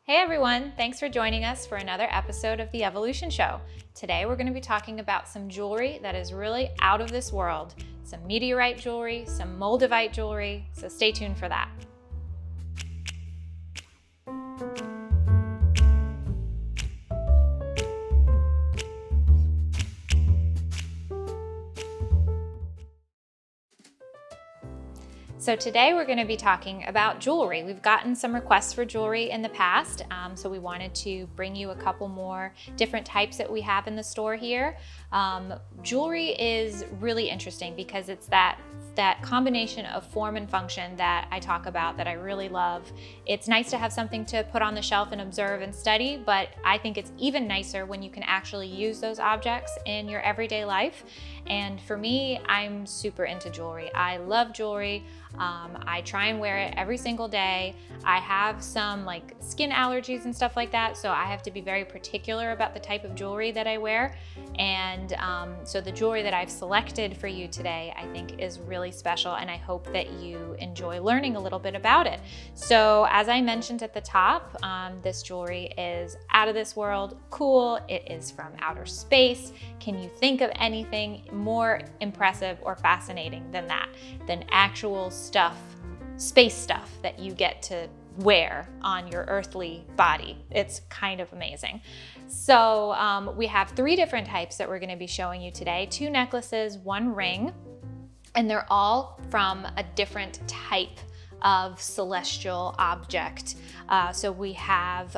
Hey everyone, thanks for joining us for another episode of The Evolution Show. Today we're going to be talking about some jewelry that is really out of this world. Some meteorite jewelry, some Moldavite jewelry, so stay tuned for that. So today we're going to be talking about jewelry. We've gotten some requests for jewelry in the past, so we wanted to bring you a couple more different types that we have in the store here. Jewelry is really interesting because it's that combination of form and function that I talk about that I really love. It's nice to have something to put on the shelf and observe and study, but I think it's even nicer when you can actually use those objects in your everyday life. And for me, I'm super into jewelry. I love jewelry. I try and wear it every single day. I have some like skin allergies and stuff like that, so I have to be very particular about the type of jewelry that I wear. And so the jewelry that I've selected for you today, I think is really special, and I hope that you enjoy learning a little bit about it. So as I mentioned at the top, this jewelry is out of this world, cool. It is from outer space. Can you think of anything more impressive or fascinating than that? Than actual stuff, space stuff that you get to wear on your earthly body. It's kind of amazing. So we have three different types that we're going to be showing you today. 2 necklaces, 1 ring, and they're all from a different type of celestial object. So we have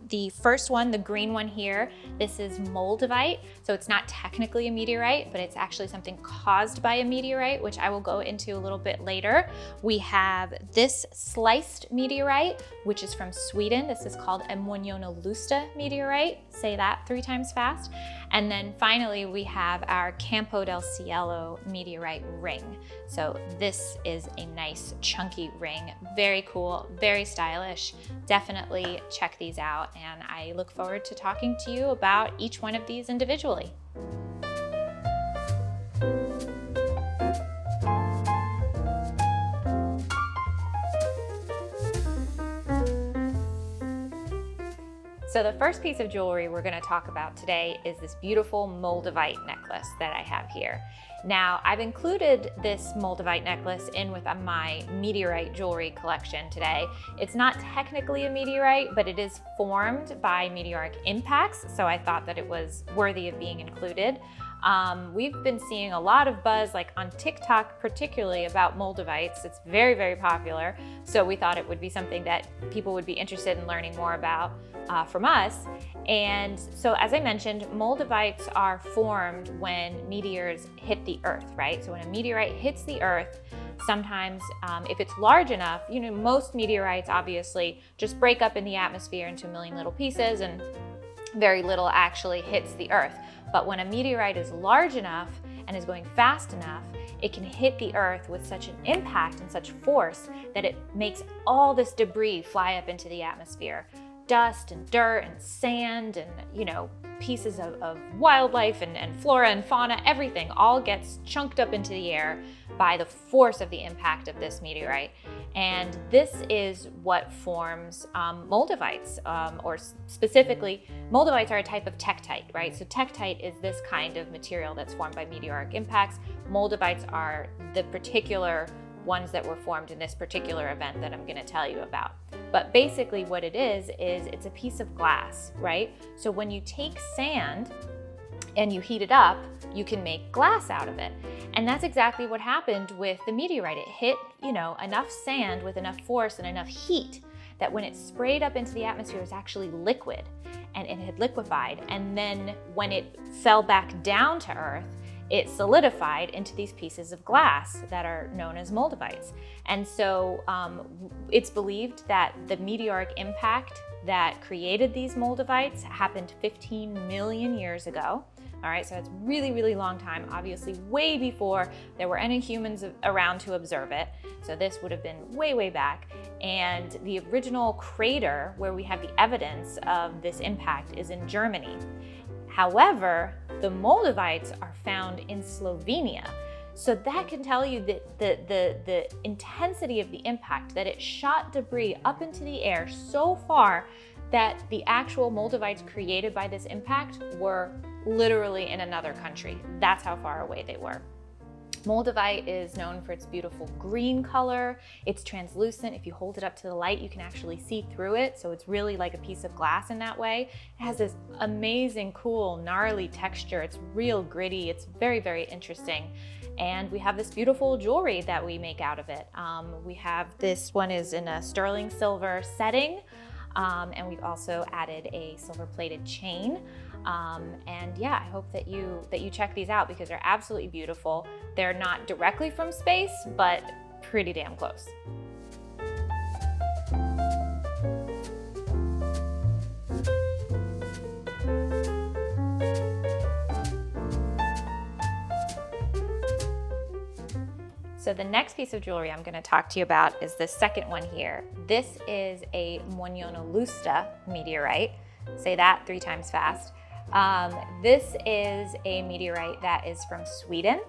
the first one, the green one here. This is Moldavite. So it's not technically a meteorite, but it's actually something caused by a meteorite, which I will go into a little bit later. We have this sliced meteorite, which is from Sweden. This is called a Muonionalusta meteorite. Say that 3 times fast. And then finally, we have our Campo del Cielo meteorite ring. So this is a nice chunky ring. Very cool, very stylish. Definitely check these out, and I look forward to talking to you about each one of these individually. So the first piece of jewelry we're going to talk about today is this beautiful Moldavite necklace that I have here. Now, I've included this Moldavite necklace in with my meteorite jewelry collection today. It's not technically a meteorite, but it is formed by meteoric impacts, so I thought that it was worthy of being included. We've been seeing a lot of buzz, like on TikTok particularly, about Moldavites. It's very, very popular, so we thought it would be something that people would be interested in learning more about from us. And so as I mentioned, Moldavites are formed when meteors hit the Earth, right? So when a meteorite hits the Earth, sometimes if it's large enough, most meteorites obviously just break up in the atmosphere into a million little pieces and very little actually hits the Earth. But when a meteorite is large enough and is going fast enough, it can hit the Earth with such an impact and such force that it makes all this debris fly up into the atmosphere. Dust and dirt and sand and, pieces of wildlife and flora and fauna, everything all gets chunked up into the air by the force of the impact of this meteorite. And this is what forms Moldavites, or specifically, Moldavites are a type of tektite, right? So tektite is this kind of material that's formed by meteoric impacts. Moldavites are the particular ones that were formed in this particular event that I'm going to tell you about. But basically what it is it's a piece of glass, right? So when you take sand and you heat it up, you can make glass out of it. And that's exactly what happened with the meteorite. It hit, enough sand with enough force and enough heat that when it sprayed up into the atmosphere, it was actually liquid, and it had liquefied. And then when it fell back down to Earth, it solidified into these pieces of glass that are known as Moldavites. And so it's believed that the meteoric impact that created these Moldavites happened 15 million years ago. All right, so it's really, really long time, obviously way before there were any humans around to observe it. So this would have been way, way back. And the original crater where we have the evidence of this impact is in Germany. However, the Moldavites are found in Slovenia. So that can tell you that the intensity of the impact, that it shot debris up into the air so far that the actual Moldavites created by this impact were literally in another country. That's how far away they were. Moldavite is known for its beautiful green color. It's translucent. If you hold it up to the light, you can actually see through it. So it's really like a piece of glass in that way. It has this amazing, cool, gnarly texture. It's real gritty. It's very, very interesting. And we have this beautiful jewelry that we make out of it. We have this one is in a sterling silver setting. And we've also added a silver plated chain. And yeah, I hope that you check these out because they're absolutely beautiful. They're not directly from space, but pretty damn close. So the next piece of jewelry I'm going to talk to you about is the second one here. This is a Muonionalusta meteorite. Say that 3 times fast. This is a meteorite that is from Sweden.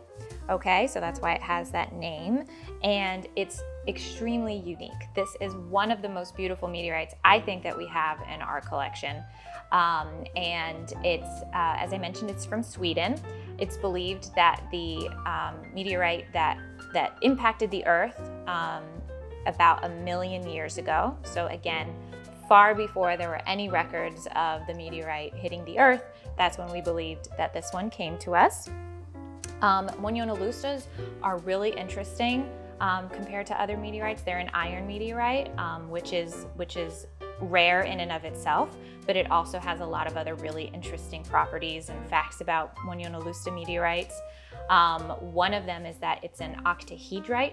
Okay, so that's why it has that name, and it's extremely unique. This is one of the most beautiful meteorites I think that we have in our collection. And it's, as I mentioned, it's from Sweden. It's believed that the meteorite that impacted the Earth about 1 million years ago. So again, far before there were any records of the meteorite hitting the Earth, that's when we believed that this one came to us. Muonionalustas are really interesting compared to other meteorites. They're an iron meteorite, which is rare in and of itself, but it also has a lot of other really interesting properties and facts about Muonionalusta meteorites. One of them is that it's an octahedrite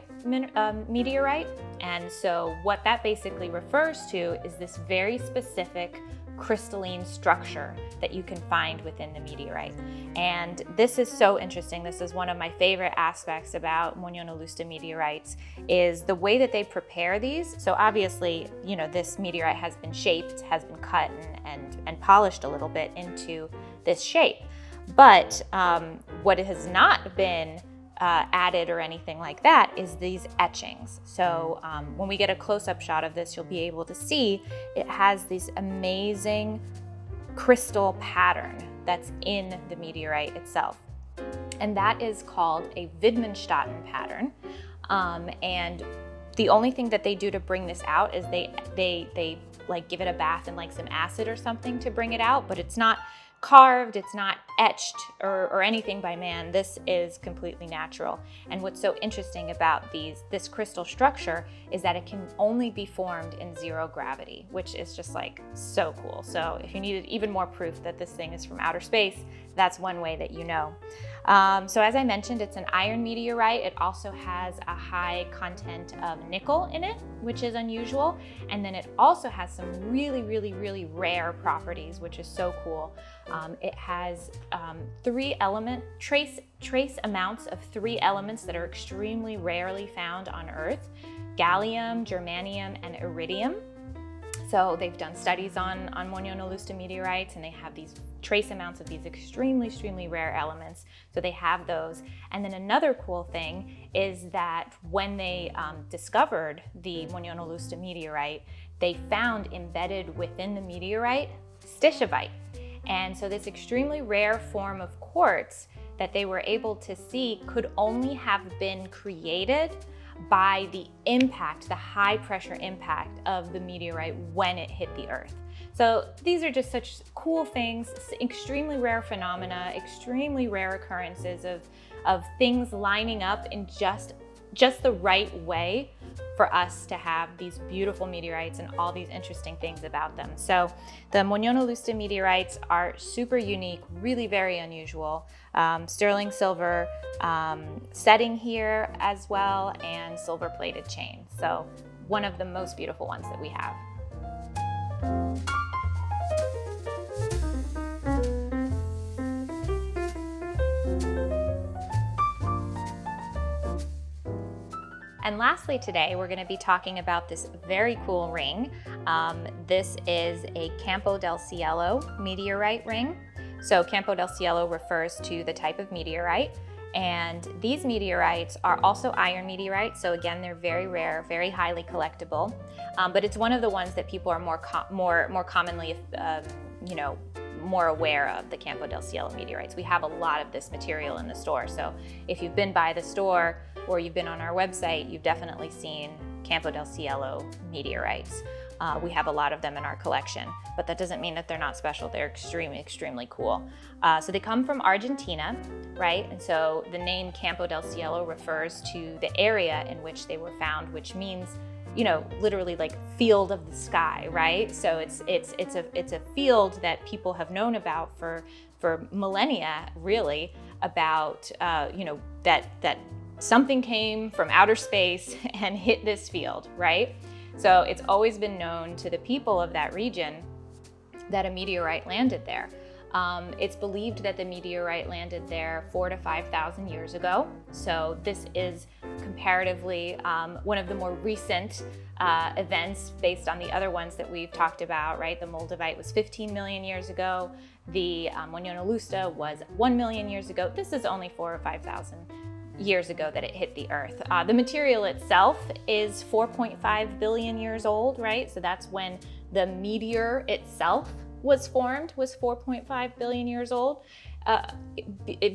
meteorite, and so what that basically refers to is this very specific crystalline structure that you can find within the meteorite. And this is so interesting. This is one of my favorite aspects about Muonionalusta meteorites is the way that they prepare these. So obviously, you know, this meteorite has been shaped, has been cut and polished a little bit into this shape. But what has not been added or anything like that is these etchings. So when we get a close-up shot of this, you'll be able to see it has this amazing crystal pattern that's in the meteorite itself. And that is called a Widmanstätten pattern. And the only thing that they do to bring this out is they like give it a bath in like some acid or something to bring it out, but it's not carved, it's not etched or anything by man. This is completely natural. And what's so interesting about this crystal structure is that it can only be formed in 0 gravity, which is just like so cool. So if you needed even more proof that this thing is from outer space, that's one way that you know. So as I mentioned, it's an iron meteorite. It also has a high content of nickel in it, which is unusual. And then it also has some really, really, really rare properties, which is so cool. It has trace amounts of 3 elements that are extremely rarely found on Earth: gallium, germanium, and iridium. So they've done studies on Muonionalusta meteorites, and they have these trace amounts of these extremely, extremely rare elements. So they have those. And then another cool thing is that when they discovered the Muonionalusta meteorite, they found embedded within the meteorite stishovite. And so this extremely rare form of quartz that they were able to see could only have been created by the impact, the high pressure impact of the meteorite when it hit the Earth. So these are just such cool things, extremely rare phenomena, extremely rare occurrences of things lining up in just the right way for us to have these beautiful meteorites and all these interesting things about them. So the Muonionalusta meteorites are super unique, really very unusual. Sterling silver setting here as well, and silver plated chain. So one of the most beautiful ones that we have. And lastly today, we're going to be talking about this very cool ring. This is a Campo del Cielo meteorite ring. So Campo del Cielo refers to the type of meteorite, And these meteorites are also iron meteorites. So again, they're very rare, very highly collectible. But it's one of the ones that people are more commonly, more aware of, the Campo del Cielo meteorites. We have a lot of this material in the store. So if you've been by the store or you've been on our website, you've definitely seen Campo del Cielo meteorites. We have a lot of them in our collection, but that doesn't mean that they're not special. They're extremely, extremely cool. So they come from Argentina, right? And so the name Campo del Cielo refers to the area in which they were found, which means, literally like field of the sky, right? So it's a field that people have known about for millennia, really, about that something came from outer space and hit this field, right? So it's always been known to the people of that region that a meteorite landed there. It's believed that the meteorite landed there 4,000 to 5,000 years ago. So this is comparatively one of the more recent events based on the other ones that we've talked about, right? The Moldavite was 15 million years ago. The Muonionalusta was 1 million years ago. This is only 4,000 or 5,000 years ago that it hit the Earth. The material itself is 4.5 billion years old, right? So that's when the meteor itself was formed, was 4.5 billion years old,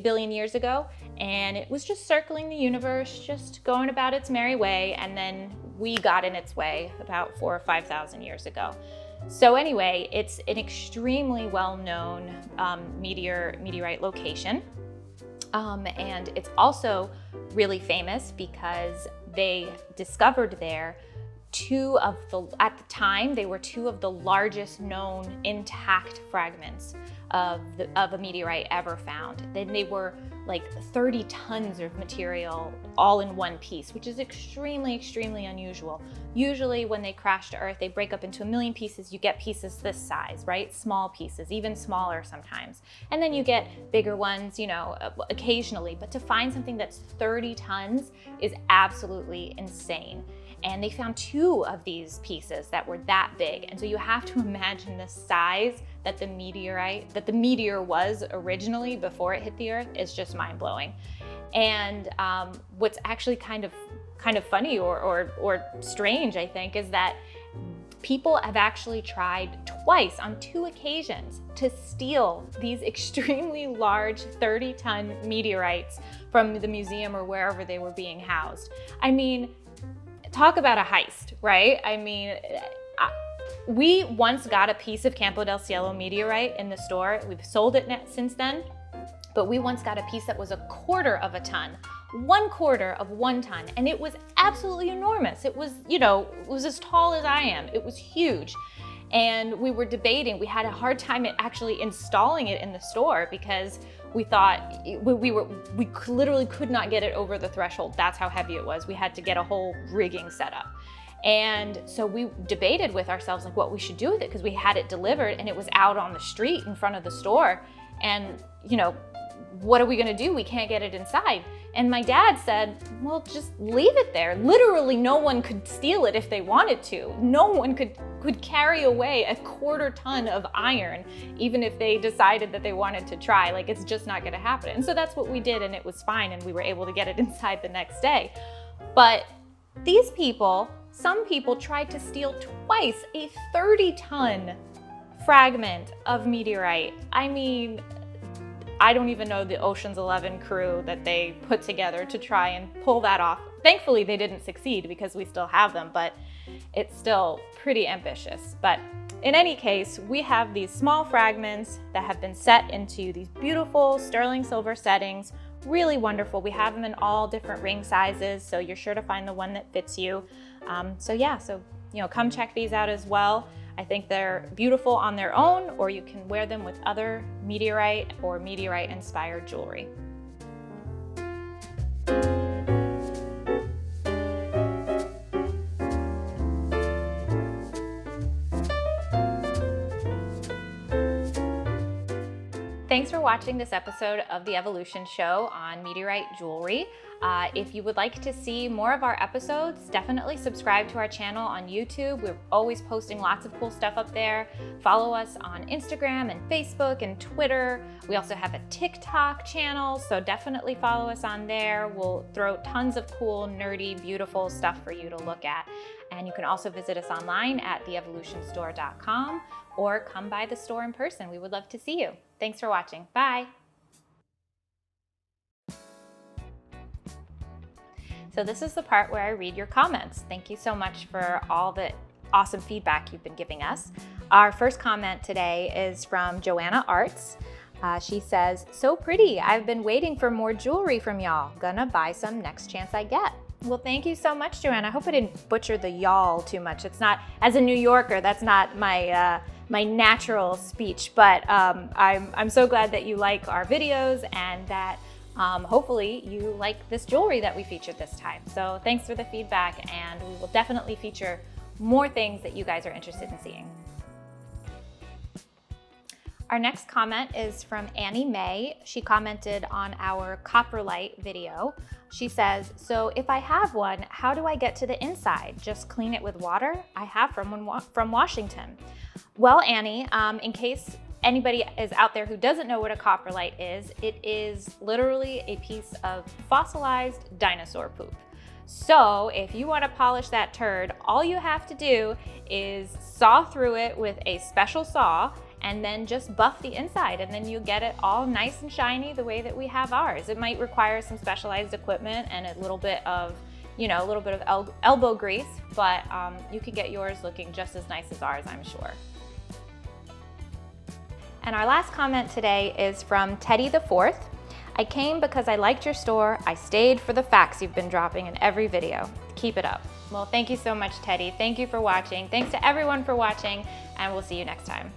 billion years ago. And it was just circling the universe, just going about its merry way. And then we got in its way about 4,000 or 5,000 years ago. So anyway, it's an extremely well-known meteorite location. And it's also really famous because they discovered there at the time, they were two of the largest known intact fragments of a meteorite ever found. Then they were like 30 tons of material all in one piece, which is extremely, extremely unusual. Usually when they crash to Earth, they break up into a million pieces. You get pieces this size, right? Small pieces, even smaller sometimes. And then you get bigger ones, occasionally. But to find something that's 30 tons is absolutely insane. And they found two of these pieces that were that big. And so you have to imagine the size that the meteor was originally before it hit the Earth is just mind-blowing. And what's actually kind of funny or strange, I think, is that people have actually tried twice on 2 occasions to steal these extremely large 30-ton meteorites from the museum or wherever they were being housed. I mean, talk about a heist, right? I mean, we once got a piece of Campo del Cielo meteorite in the store. We've sold it since then, but we once got a piece that was 1/4 of a ton, 1/4 of 1 ton, and it was absolutely enormous. It was, it was as tall as I am. It was huge. And we were debating, we had a hard time actually installing it in the store because we thought we literally could not get it over the threshold. That's how heavy it was. We had to get a whole rigging set up. And so we debated with ourselves like what we should do with it because we had it delivered and it was out on the street in front of the store. And, what are we gonna do? We can't get it inside. And my dad said, well, just leave it there. Literally no one could steal it if they wanted to. No one could carry away 1/4 ton of iron, even if they decided that they wanted to try. Like, it's just not gonna happen. And so that's what we did, and it was fine, and we were able to get it inside the next day. But some people tried to steal twice a 30-ton fragment of meteorite. I mean, I don't even know the Ocean's 11 crew that they put together to try and pull that off. Thankfully, they didn't succeed because we still have them, but it's still pretty ambitious. But in any case, we have these small fragments that have been set into these beautiful sterling silver settings. Really wonderful. We have them in all different ring sizes, so you're sure to find the one that fits you. So come check these out as well. I think they're beautiful on their own, or you can wear them with other meteorite or meteorite-inspired jewelry. Thanks for watching this episode of the Evolution Show on Meteorite jewelry. If you would like to see more of our episodes, definitely subscribe to our channel on YouTube. We're always posting lots of cool stuff up there. Follow us on Instagram and Facebook and Twitter. We also have a TikTok channel, so definitely follow us on there. We'll throw tons of cool, nerdy, beautiful stuff for you to look at. And you can also visit us online at theevolutionstore.com or come by the store in person. We would love to see you. Thanks for watching. Bye. So this is the part where I read your comments. Thank you so much for all the awesome feedback you've been giving us. Our first comment today is from Joanna Arts. She says, "So pretty. I've been waiting for more jewelry from y'all. Gonna buy some next chance I get." Well, thank you so much, Joanna. I hope I didn't butcher the y'all too much. It's not, as a New Yorker, that's not my my natural speech, but I'm so glad that you like our videos and that hopefully you like this jewelry that we featured this time. So thanks for the feedback, and we will definitely feature more things that you guys are interested in seeing. Our next comment is from Annie May. She commented on our Copperlight video. She says, "So if I have one, how do I get to the inside? Just clean it with water? I have from Washington." Well, Annie, in case anybody is out there who doesn't know what a copperlight is, it is literally a piece of fossilized dinosaur poop. So if you want to polish that turd, all you have to do is saw through it with a special saw and then just buff the inside, and then you get it all nice and shiny the way that we have ours. It might require some specialized equipment and a little bit of, elbow grease, but you can get yours looking just as nice as ours, I'm sure. And our last comment today is from Teddy the Fourth. "I came because I liked your store. I stayed for the facts you've been dropping in every video. Keep it up." Well, thank you so much, Teddy. Thank you for watching. Thanks to everyone for watching, and we'll see you next time.